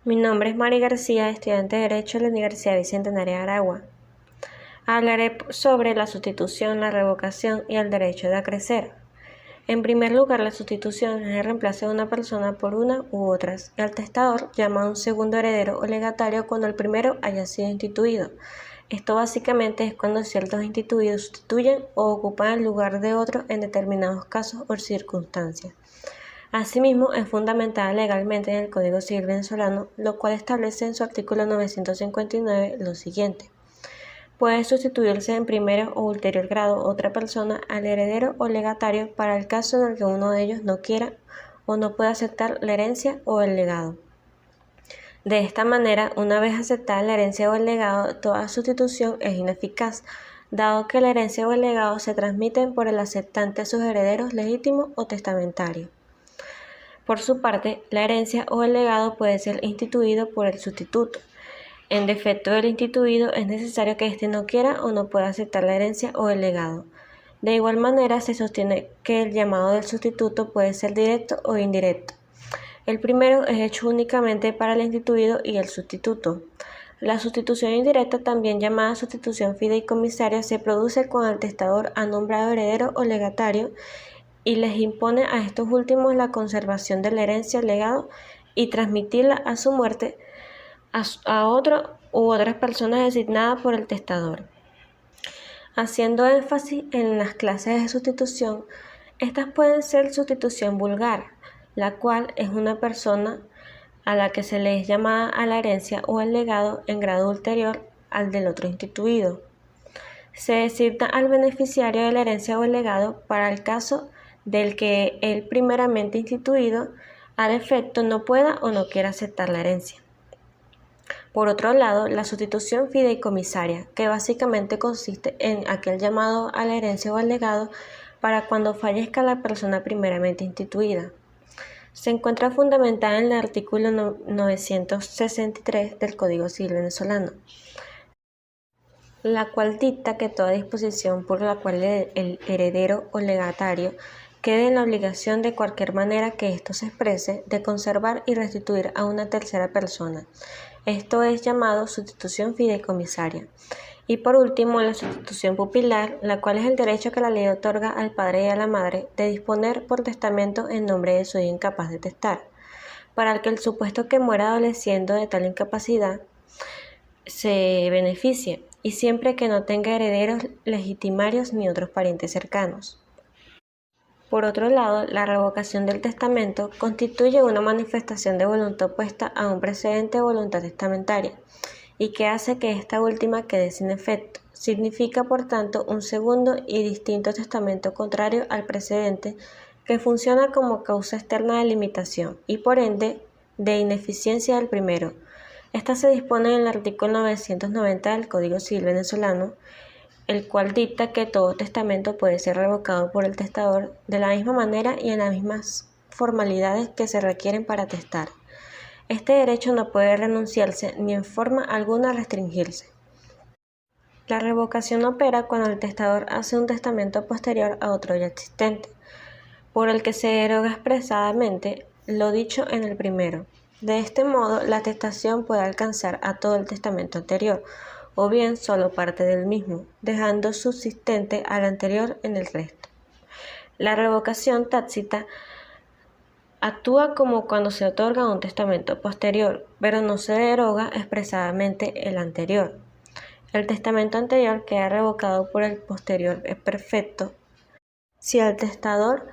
Mi nombre es Mari García, estudiante de Derecho de la Universidad Bicentenaria de Aragua. Hablaré sobre la sustitución, la revocación y el derecho de acrecer. En primer lugar, la sustitución es el reemplazo de una persona por una u otras. El testador llama a un segundo heredero o legatario cuando el primero haya sido instituido. Esto básicamente es cuando ciertos instituidos sustituyen o ocupan el lugar de otro en determinados casos o circunstancias. Asimismo, es fundamentada legalmente en el Código Civil venezolano, lo cual establece en su artículo 959 lo siguiente: puede sustituirse en primero o ulterior grado otra persona al heredero o legatario para el caso en el que uno de ellos no quiera o no pueda aceptar la herencia o el legado. De esta manera, una vez aceptada la herencia o el legado, toda sustitución es ineficaz, dado que la herencia o el legado se transmiten por el aceptante a sus herederos legítimos o testamentarios. Por su parte, la herencia o el legado puede ser instituido por el sustituto. En defecto del instituido, es necesario que éste no quiera o no pueda aceptar la herencia o el legado. De igual manera, se sostiene que el llamado del sustituto puede ser directo o indirecto. El primero es hecho únicamente para el instituido y el sustituto. La sustitución indirecta, también llamada sustitución fideicomisaria, se produce cuando el testador ha nombrado heredero o legatario y les impone a estos últimos la conservación de la herencia o legado y transmitirla a su muerte a otro u otras personas designadas por el testador. Haciendo énfasis en las clases de sustitución, estas pueden ser sustitución vulgar, la cual es una persona a la que se le es llamada a la herencia o el legado en grado ulterior al del otro instituido. Se designa al beneficiario de la herencia o el legado para el caso del que el primeramente instituido, al efecto, no pueda o no quiera aceptar la herencia. Por otro lado, la sustitución fideicomisaria, que básicamente consiste en aquel llamado a la herencia o al legado para cuando fallezca la persona primeramente instituida. Se encuentra fundamentada en el artículo 963 del Código Civil venezolano, la cual dicta que toda disposición por la cual el heredero o legatario quede en la obligación, de cualquier manera que esto se exprese, de conservar y restituir a una tercera persona. Esto es llamado sustitución fideicomisaria. Y por último, la sustitución pupilar, la cual es el derecho que la ley otorga al padre y a la madre de disponer por testamento en nombre de su hijo incapaz de testar, para el que el supuesto que muera adoleciendo de tal incapacidad se beneficie, y siempre que no tenga herederos legitimarios ni otros parientes cercanos. Por otro lado, la revocación del testamento constituye una manifestación de voluntad opuesta a un precedente de voluntad testamentaria y que hace que esta última quede sin efecto. Significa, por tanto, un segundo y distinto testamento contrario al precedente, que funciona como causa externa de limitación y, por ende, de ineficiencia del primero. Esta se dispone en el artículo 990 del Código Civil venezolano, el cual dicta que todo testamento puede ser revocado por el testador de la misma manera y en las mismas formalidades que se requieren para testar. Este derecho no puede renunciarse ni en forma alguna restringirse. La revocación opera cuando el testador hace un testamento posterior a otro ya existente, por el que se deroga expresadamente lo dicho en el primero. De este modo, la testación puede alcanzar a todo el testamento anterior, o bien solo parte del mismo, dejando subsistente al anterior en el resto. La revocación tácita actúa como cuando se otorga un testamento posterior, pero no se deroga expresadamente el anterior. El testamento anterior queda revocado por el posterior perfecto si el testador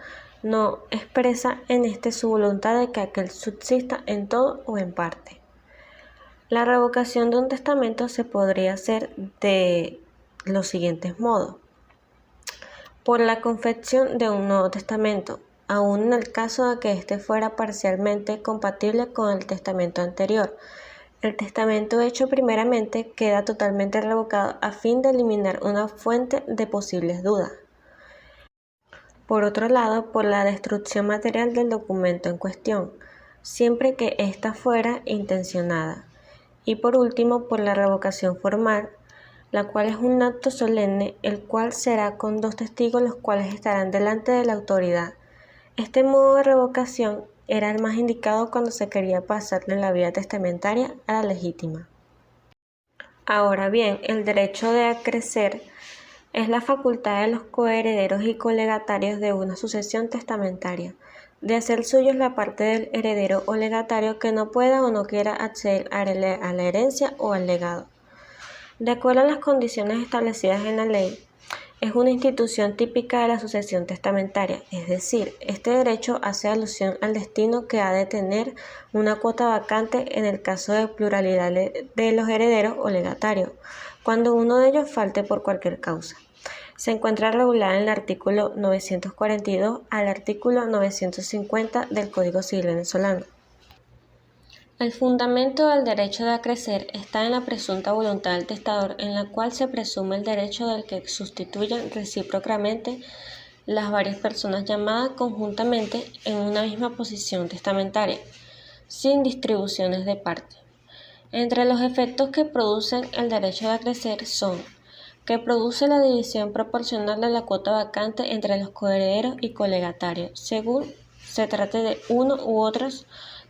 no expresa en este su voluntad de que aquel subsista en todo o en parte. La revocación de un testamento se podría hacer de los siguientes modos: por la confección de un nuevo testamento, aun en el caso de que éste fuera parcialmente compatible con el testamento anterior. El testamento hecho primeramente queda totalmente revocado a fin de eliminar una fuente de posibles dudas. Por otro lado, por la destrucción material del documento en cuestión, siempre que ésta fuera intencionada. Y por último, por la revocación formal, la cual es un acto solemne, el cual será con dos testigos, los cuales estarán delante de la autoridad. Este modo de revocación era el más indicado cuando se quería pasarle la vía testamentaria a la legítima. Ahora bien, el derecho de acrecer es la facultad de los coherederos y colegatarios de una sucesión testamentaria de hacer suyos la parte del heredero o legatario que no pueda o no quiera acceder a la herencia o al legado. De acuerdo a las condiciones establecidas en la ley, es una institución típica de la sucesión testamentaria, es decir, este derecho hace alusión al destino que ha de tener una cuota vacante en el caso de pluralidad de los herederos o legatarios, cuando uno de ellos falte por cualquier causa. Se encuentra regulada en el artículo 942 al artículo 950 del Código Civil venezolano. El fundamento del derecho de acrecer está en la presunta voluntad del testador, en la cual se presume el derecho del que sustituyan recíprocamente las varias personas llamadas conjuntamente en una misma posición testamentaria, sin distribuciones de parte. Entre los efectos que producen el derecho de acrecer son que produce la división proporcional de la cuota vacante entre los coherederos y colegatarios, según se trate de uno u otros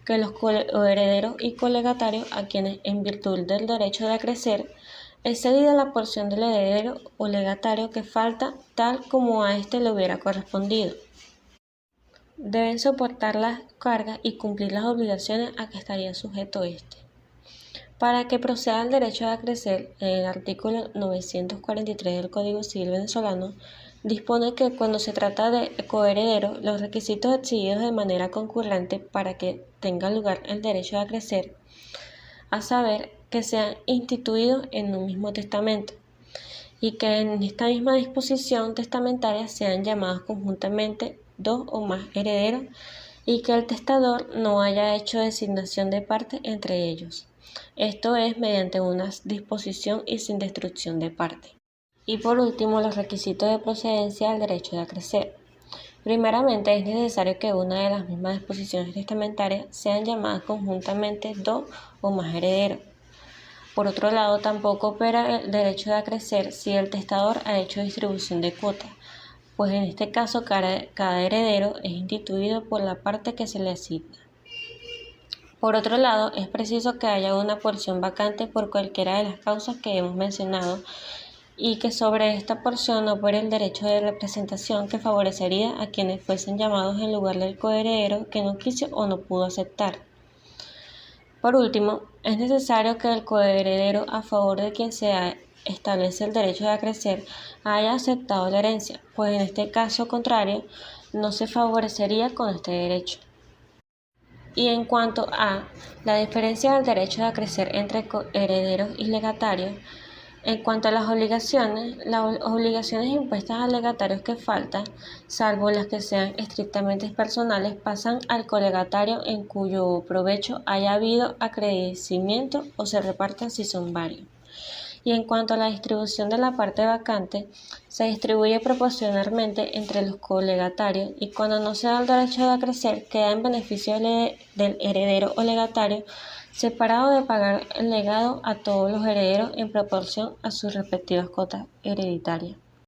que los coherederos y colegatarios a quienes, en virtud del derecho de acrecer, es cedida la porción del heredero o legatario que falta tal como a éste le hubiera correspondido. Deben soportar las cargas y cumplir las obligaciones a que estaría sujeto éste. Para que proceda el derecho de acrecer, en el artículo 943 del Código Civil venezolano, dispone que cuando se trata de coherederos, los requisitos exigidos de manera concurrente para que tenga lugar el derecho de acrecer, a saber, que sean instituidos en un mismo testamento, y que en esta misma disposición testamentaria sean llamados conjuntamente dos o más herederos, y que el testador no haya hecho designación de parte entre ellos. Esto es mediante una disposición y sin destrucción de parte. Y por último, los requisitos de procedencia del derecho de acrecer. Primeramente, es necesario que una de las mismas disposiciones testamentarias sean llamadas conjuntamente dos o más herederos. Por otro lado, tampoco opera el derecho de acrecer si el testador ha hecho distribución de cuotas, pues en este caso cada heredero es instituido por la parte que se le asigna. Por otro lado, es preciso que haya una porción vacante por cualquiera de las causas que hemos mencionado y que sobre esta porción opere el derecho de representación que favorecería a quienes fuesen llamados en lugar del coheredero que no quiso o no pudo aceptar. Por último, es necesario que el coheredero a favor de quien se establece el derecho de acrecer haya aceptado la herencia, pues en este caso contrario no se favorecería con este derecho. Y en cuanto a la diferencia del derecho de acrecer entre herederos y legatarios, en cuanto a las obligaciones impuestas a legatarios que faltan, salvo las que sean estrictamente personales, pasan al colegatario en cuyo provecho haya habido acrecimiento o se repartan si son varios. Y en cuanto a la distribución de la parte vacante, se distribuye proporcionalmente entre los colegatarios y cuando no se da el derecho de acrecer queda en beneficio del heredero o legatario, separado de pagar el legado a todos los herederos en proporción a sus respectivas cuotas hereditarias.